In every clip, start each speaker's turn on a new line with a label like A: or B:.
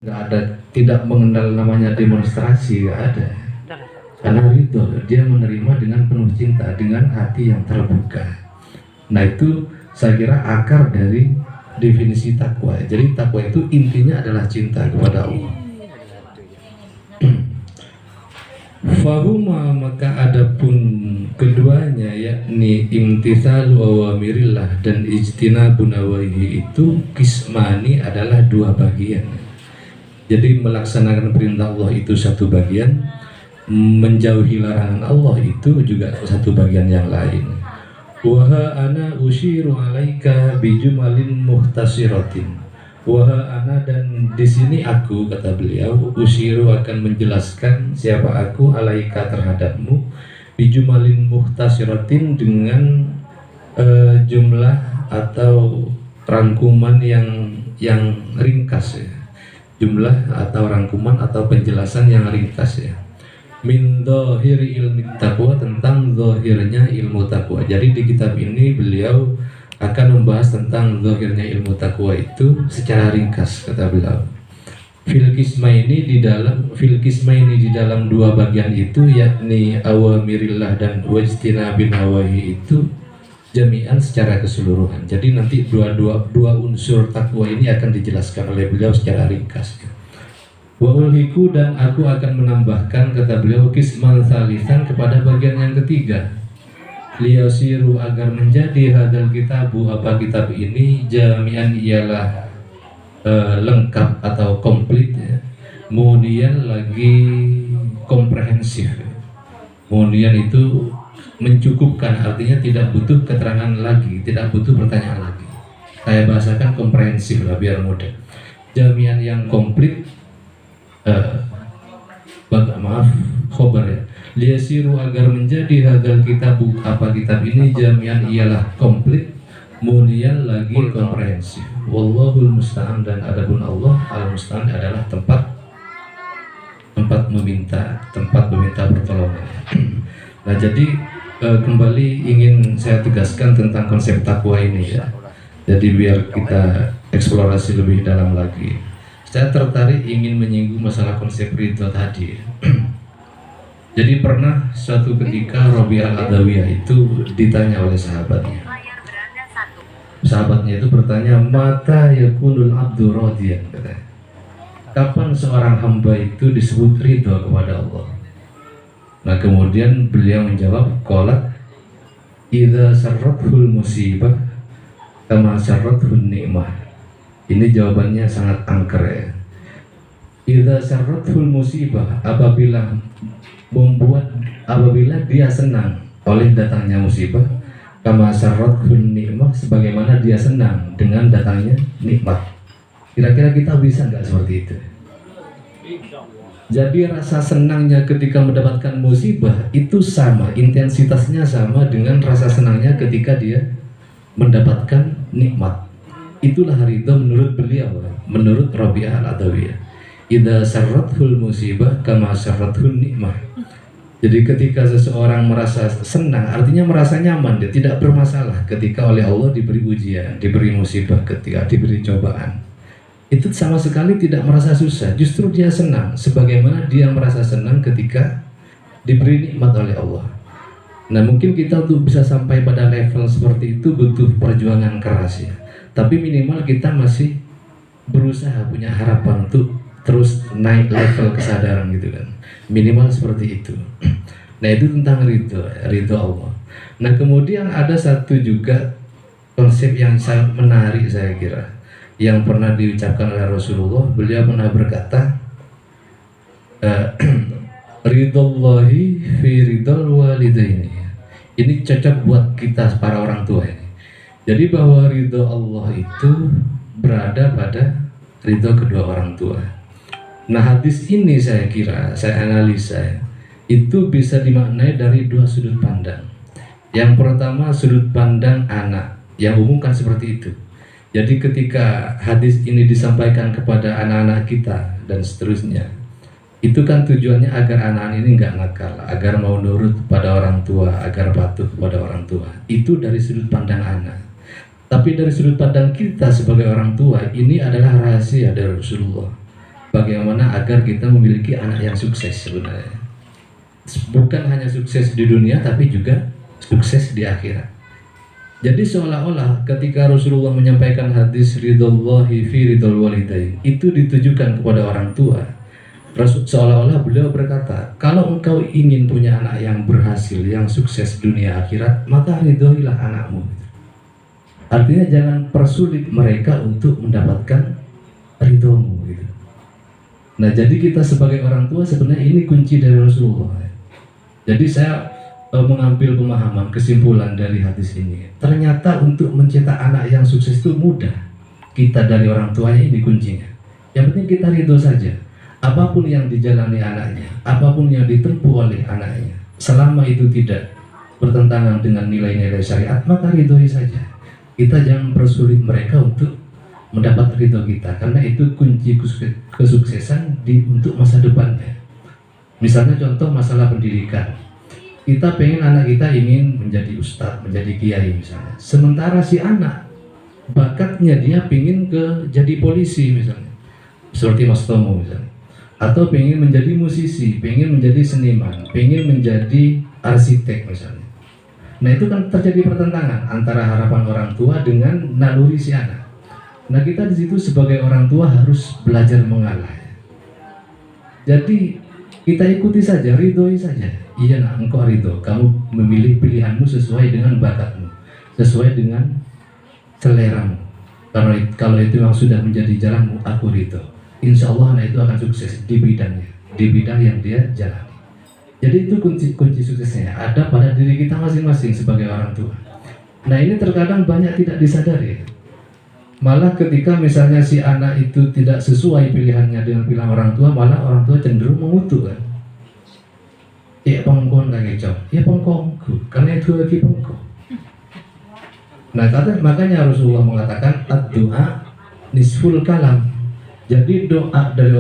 A: nggak ada, tidak mengenal namanya demonstrasi, nggak ada. Karena ridho, dia menerima dengan penuh cinta, dengan hati yang terbuka. Nah itu saya kira akar dari definisi takwa. Jadi takwa itu intinya adalah cinta kepada Allah. Fahuma, maka adapun keduanya, yakni imtithalu awamirillah dan ijtinabun nawahi, itu kismani, adalah dua bagian. Jadi melaksanakan perintah Allah itu satu bagian, menjauhi larangan Allah itu juga satu bagian yang lain. Waha ana usyiru alaika bijumalin muhtasiratin. Waha ana, dan di sini aku, kata beliau, usyiru, akan menjelaskan siapa aku, alaika, terhadapmu, bijumalin muhtasiratin, dengan jumlah atau rangkuman yang ringkas ya. Jumlah atau rangkuman atau penjelasan yang ringkas ya. Min dhahiri ilmi taqwa, tentang zahirnya ilmu taqwa. Jadi di kitab ini beliau akan membahas tentang zahirnya ilmu taqwa itu secara ringkas, kata beliau. Fil kismaini, di dalam dua bagian itu, yakni awamirillah dan wajtinabin nawahi, itu jami'an, secara keseluruhan. Jadi nanti dua unsur takwa ini akan dijelaskan oleh beliau secara ringkas. Wa ulhiku, dan aku akan menambahkan, kata beliau, kisman salisan, kepada bagian yang ketiga. Liyasiru, agar menjadi hadal kitabu, apa kitab ini, jami'an, ialah lengkap atau komplit ya. Kemudian lagi komprehensif. Kemudian itu mencukupkan, artinya tidak butuh keterangan lagi, tidak butuh pertanyaan lagi. Saya bahasakan komprehensif lah biar mudah. Jami'an yang komplit, khobar ya. Liyasiru, agar menjadi hadal kitabu, apa kitab ini, jami'an, ialah komplit, kemudian lagi komprehensif. Wallahul musta'an, dan adapun Allah al-musta'an adalah tempat meminta pertolongan. Nah jadi kembali ingin saya tegaskan tentang konsep takwa ini ya. Jadi biar kita eksplorasi lebih dalam lagi. Saya tertarik ingin menyinggung masalah konsep ridho tadi. Jadi pernah suatu ketika Rabi'ah al-Adawiyah itu ditanya oleh sahabatnya. Sahabatnya itu bertanya, mata yakunul abdu radiyan, katanya. Kapan seorang hamba itu disebut ridho kepada Allah? Nah kemudian beliau menjawab, qalat idza sarrathul musibah kama sarrathun ni'mah. Ini jawabannya sangat angker ya. Idza sarrathul musibah, apabila dia senang oleh datangnya musibah, kama sarrathun ni'mah, sebagaimana dia senang dengan datangnya nikmat. Kira-kira kita bisa nggak seperti itu? Jadi rasa senangnya ketika mendapatkan musibah itu sama, intensitasnya sama dengan rasa senangnya ketika dia mendapatkan nikmat. Itulah ridho menurut beliau, menurut Rabi'ah al-Adawiyah. Idza sarrathul musibah kama sarrathun nikmah. Jadi ketika seseorang merasa senang, artinya merasa nyaman, dia tidak bermasalah ketika oleh Allah diberi ujian, diberi musibah, ketika diberi cobaan. Itu sama sekali tidak merasa susah, justru dia senang sebagaimana dia merasa senang ketika diberi nikmat oleh Allah. Nah mungkin kita untuk bisa sampai pada level seperti itu butuh perjuangan keras ya. Tapi minimal kita masih berusaha, punya harapan untuk terus naik level kesadaran gitu kan. Minimal seperti itu. Nah itu tentang ridho Allah. Nah kemudian ada satu juga konsep yang sangat menarik saya kira, yang pernah diucapkan oleh Rasulullah. Beliau pernah berkata, ridhollahi fi ridhol walidaini. Ini cocok buat kita para orang tua ini. Jadi bahwa ridho Allah itu berada pada ridho kedua orang tua. Nah hadis ini saya kira, saya analisa itu bisa dimaknai dari dua sudut pandang. Yang pertama sudut pandang anak, yang umum kan seperti itu. Jadi ketika hadis ini disampaikan kepada anak-anak kita dan seterusnya, itu kan tujuannya agar anak-anak ini nggak nakal, agar mau nurut pada orang tua, agar patuh pada orang tua. Itu dari sudut pandang anak. Tapi dari sudut pandang kita sebagai orang tua, ini adalah rahasia dari Rasulullah, bagaimana agar kita memiliki anak yang sukses sebenarnya. Bukan hanya sukses di dunia tapi juga sukses di akhirat. Jadi seolah-olah ketika Rasulullah menyampaikan hadis ridallahi fi ridal walidain, itu ditujukan kepada orang tua. Seolah-olah beliau berkata, kalau engkau ingin punya anak yang berhasil, yang sukses dunia akhirat, maka ridhoilah anakmu. Artinya jangan persulit mereka untuk mendapatkan ridhomu gitu. Nah, jadi kita sebagai orang tua sebenarnya ini kunci dari Rasulullah. Jadi saya mengambil pemahaman, kesimpulan dari hadis ini. Ternyata untuk mencetak anak yang sukses itu mudah. Kita dari orang tuanya ini kuncinya. Yang penting kita ridho saja. Apapun yang dijalani anaknya, apapun yang ditempuh oleh anaknya, selama itu tidak bertentangan dengan nilai-nilai syariat, maka ridhoi saja. Kita jangan persulit mereka untuk mendapat ridho kita, karena itu kunci kesuksesan untuk masa depannya. Misalnya contoh masalah pendidikan, kita pengen anak kita ingin menjadi ustadz, menjadi kiai misalnya, sementara si anak bakatnya dia pengen jadi polisi misalnya, seperti Mas Tomo misalnya, atau pengen menjadi musisi, pengen menjadi seniman, pengen menjadi arsitek misalnya. Nah, itu kan terjadi pertentangan antara harapan orang tua dengan naluri si anak. Nah, kita di situ sebagai orang tua harus belajar mengalah. Jadi kita ikuti saja, ridhoi saja. Iya nak, engkau ridho, kamu memilih pilihanmu sesuai dengan bakatmu, sesuai dengan seleramu. Kalau itu yang sudah menjadi jalanmu, aku ridho. Insya Allah anak itu akan sukses di bidangnya, di bidang yang dia jalani. Jadi itu kunci suksesnya ada pada diri kita masing-masing sebagai orang tua. Nah, ini terkadang banyak tidak disadari. Malah ketika misalnya si anak itu tidak sesuai pilihannya dengan pilihan orang tua, malah orang tua cenderung mengutuk kan. Ya pengkon lagi cok, ya pengkonku, karena itu lagi pengkon. Nah, makanya Rasulullah mengatakan ad-du'a nisful kalam. Jadi doa dari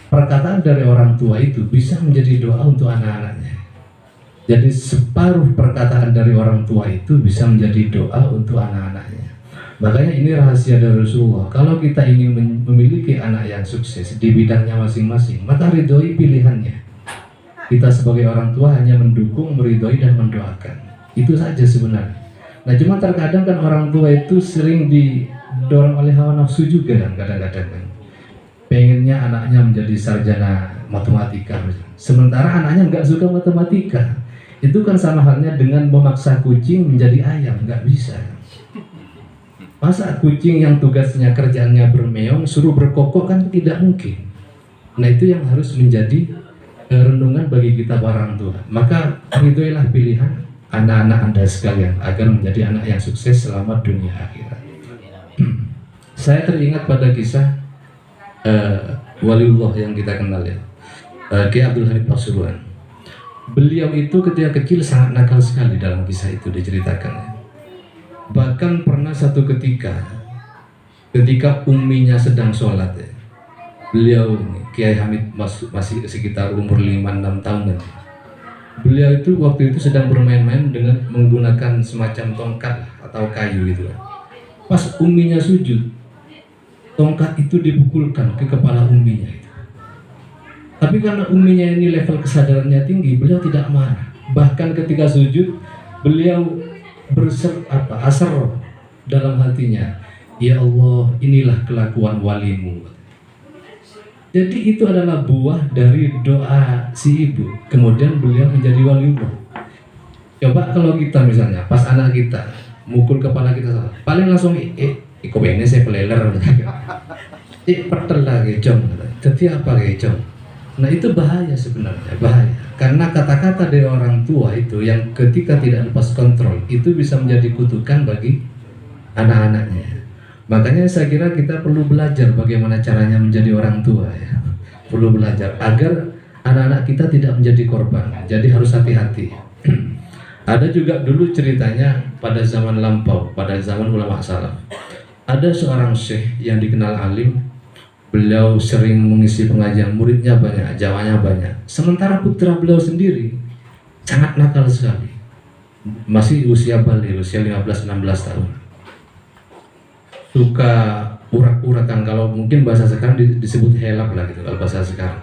A: perkataan dari orang tua itu bisa menjadi doa untuk anak-anaknya. Jadi separuh perkataan dari orang tua itu bisa menjadi doa untuk anak-anaknya. Makanya ini rahasia dari Rasulullah. Kalau kita ingin memiliki anak yang sukses di bidangnya masing-masing, maka ridhoi pilihannya. Kita sebagai orang tua hanya mendukung, meridhoi dan mendoakan. Itu saja sebenarnya. Nah, cuma terkadang kan orang tua itu sering didorong oleh hawa nafsu juga kan, kadang-kadang kan. Pengennya anaknya menjadi sarjana matematika, sementara anaknya nggak suka matematika. Itu kan sama halnya dengan memaksa kucing menjadi ayam, nggak bisa. Masa kucing yang tugasnya kerjaannya bermeong suruh berkokok, kan tidak mungkin. Nah, itu yang harus menjadi renungan bagi kita para orang tua. Maka ridhoilah pilihan anak-anak Anda sekalian agar menjadi anak yang sukses selama dunia akhirat. Saya teringat pada kisah waliullah yang kita kenal ya, Kiai Abdul Hamid Pasuruan. Beliau itu ketika kecil sangat nakal sekali, dalam kisah itu diceritakan. Bahkan pernah satu ketika umminya sedang sholat ya, beliau Kiai Hamid masih sekitar umur 5-6 tahun nanti. Beliau itu waktu itu sedang bermain-main dengan menggunakan semacam tongkat atau kayu gitu. Pas umminya sujud, tongkat itu dipukulkan ke kepala umminya itu. Tapi karena umminya ini level kesadarannya tinggi, beliau tidak marah. Bahkan ketika sujud, beliau asar dalam hatinya, ya Allah, inilah kelakuan walimu. Jadi itu adalah buah dari doa si ibu. Kemudian beliau menjadi waliullah. Coba kalau kita misalnya pas anak kita mukul kepala kita, paling langsung iko bene saya peleler, pertel lagi jom, jadi apa lagi jom. Nah, itu bahaya sebenarnya, bahaya. Karena kata-kata dari orang tua itu yang ketika tidak lepas kontrol itu bisa menjadi kutukan bagi anak-anaknya. Makanya saya kira kita perlu belajar bagaimana caranya menjadi orang tua ya. Perlu belajar agar anak-anak kita tidak menjadi korban. Jadi harus hati-hati. Ada juga dulu ceritanya pada zaman lampau, pada zaman ulama salaf. Ada seorang syekh yang dikenal alim. Beliau sering mengisi pengajian, muridnya banyak, jamaahnya banyak. Sementara putra beliau sendiri sangat nakal sekali. Masih usia balik, usia 15-16 tahun. Suka urak-urakan, kalau mungkin bahasa sekarang disebut helak lah gitu, kalau bahasa sekarang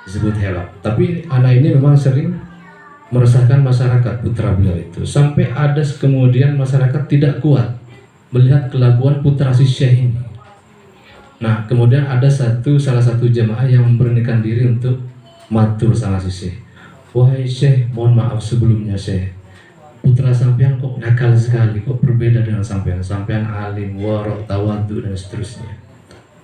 A: disebut helak. Tapi anak ini memang sering meresahkan masyarakat, putra beliau itu, sampai ada kemudian masyarakat tidak kuat melihat kelakuan putra si Syekh ini. Nah kemudian ada salah satu jemaah yang memberanikan diri untuk matur sama si Syekh. Wahai Syekh, mohon maaf sebelumnya Syekh, putra sampean kok nakal sekali, kok berbeda dengan sampean. Sampean alim, warok, tawadhu dan seterusnya.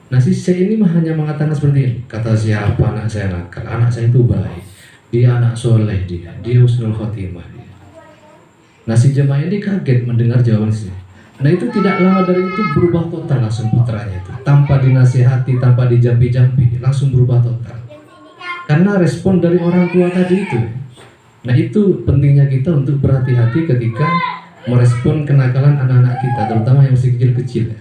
A: Nah si Syekh ini hanya mengatakan seperti ini. Kata siapa anak saya nakal? Anak saya itu baik, dia anak soleh, dia husnul khotimah dia. Nah si jemaah ini kaget mendengar jawaban si Syekh. Nah itu tidak lama dari itu berubah total langsung putranya itu, tanpa dinasihati, tanpa dijampi-jampi, langsung berubah total. Karena respon dari orang tua tadi itu. Nah itu pentingnya kita untuk berhati-hati ketika merespon kenakalan anak-anak kita, terutama yang masih kecil-kecil ya.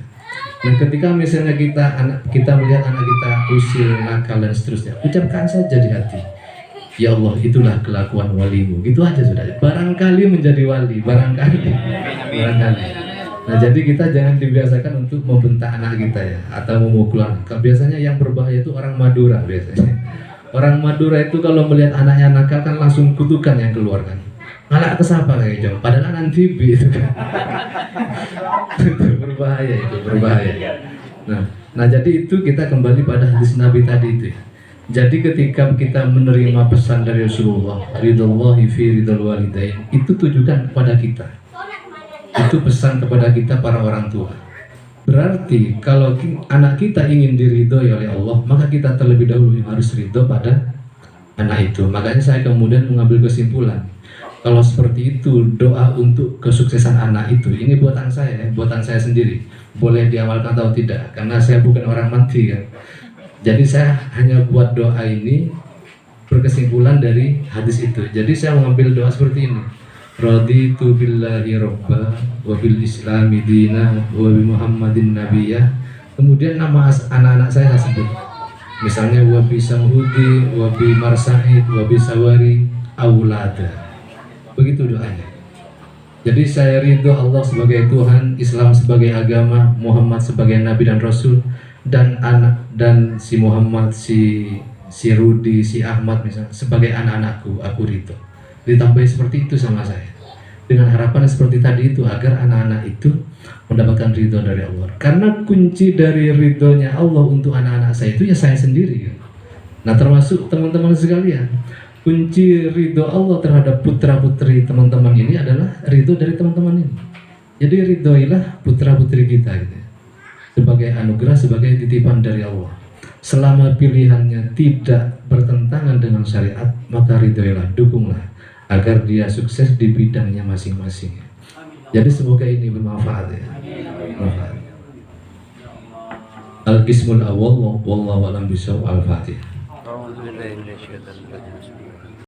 A: Nah ketika misalnya kita melihat anak kita usil, nakal dan seterusnya, ucapkan saja di hati, ya Allah itulah kelakuan walimu, gitu aja sudah. Barangkali menjadi wali, barangkali. Nah jadi kita jangan dibiasakan untuk membentak anak kita ya, atau memukul anak. Biasanya yang berbahaya itu orang Madura biasanya. Orang Madura itu kalau melihat anaknya nakal kan langsung kutukan yang keluar kan. Ngalak kesapa kayak jauh, padahal anak TV itu kan. Itu berbahaya. Nah jadi itu kita kembali pada hadis Nabi tadi itu ya. Jadi ketika kita menerima pesan dari Rasulullah, ridhallahi fi ridhal walidain, itu tujukan kepada kita. Itu pesan kepada kita para orang tua. Berarti kalau anak kita ingin diridhoi oleh Allah, maka kita terlebih dahulu yang harus ridho pada anak itu. Makanya saya kemudian mengambil kesimpulan, kalau seperti itu doa untuk kesuksesan anak itu, ini buatan saya sendiri. Boleh diamalkan atau tidak, karena saya bukan orang mati kan. Jadi saya hanya buat doa ini berkesimpulan dari hadis itu. Jadi saya mengambil doa seperti ini. Raditu billahi robba wa bil islami dina wa bi muhammadin nabiyah. Kemudian nama anak-anak saya sebut, misalnya wa bi samhudi wa bi marsahid wa bi sawari aulada. Begitu doanya. Jadi saya ridho Allah sebagai Tuhan, Islam sebagai agama, Muhammad sebagai nabi dan rasul, dan anak dan si Muhammad, si Rudi, si Ahmad misalnya sebagai anak-anakku, aku ridho. Ditambahi seperti itu sama saya, dengan harapan seperti tadi itu, agar anak-anak itu mendapatkan ridho dari Allah. Karena kunci dari ridhonya Allah untuk anak-anak saya itu ya saya sendiri. Nah termasuk teman-teman sekalian, kunci ridho Allah terhadap putra-putri teman-teman ini adalah ridho dari teman-teman ini. Jadi ridhoilah putra-putri kita gitu, sebagai anugerah, sebagai titipan dari Allah. Selama pilihannya tidak bertentangan dengan syariat, maka ridhoilah, dukunglah agar dia sukses di bidangnya masing-masing. Jadi semoga ini bermanfaat ya. Bermanfaat. Al-Qismul Awwal wallahu a'lam bishawab. Al-Fatihah.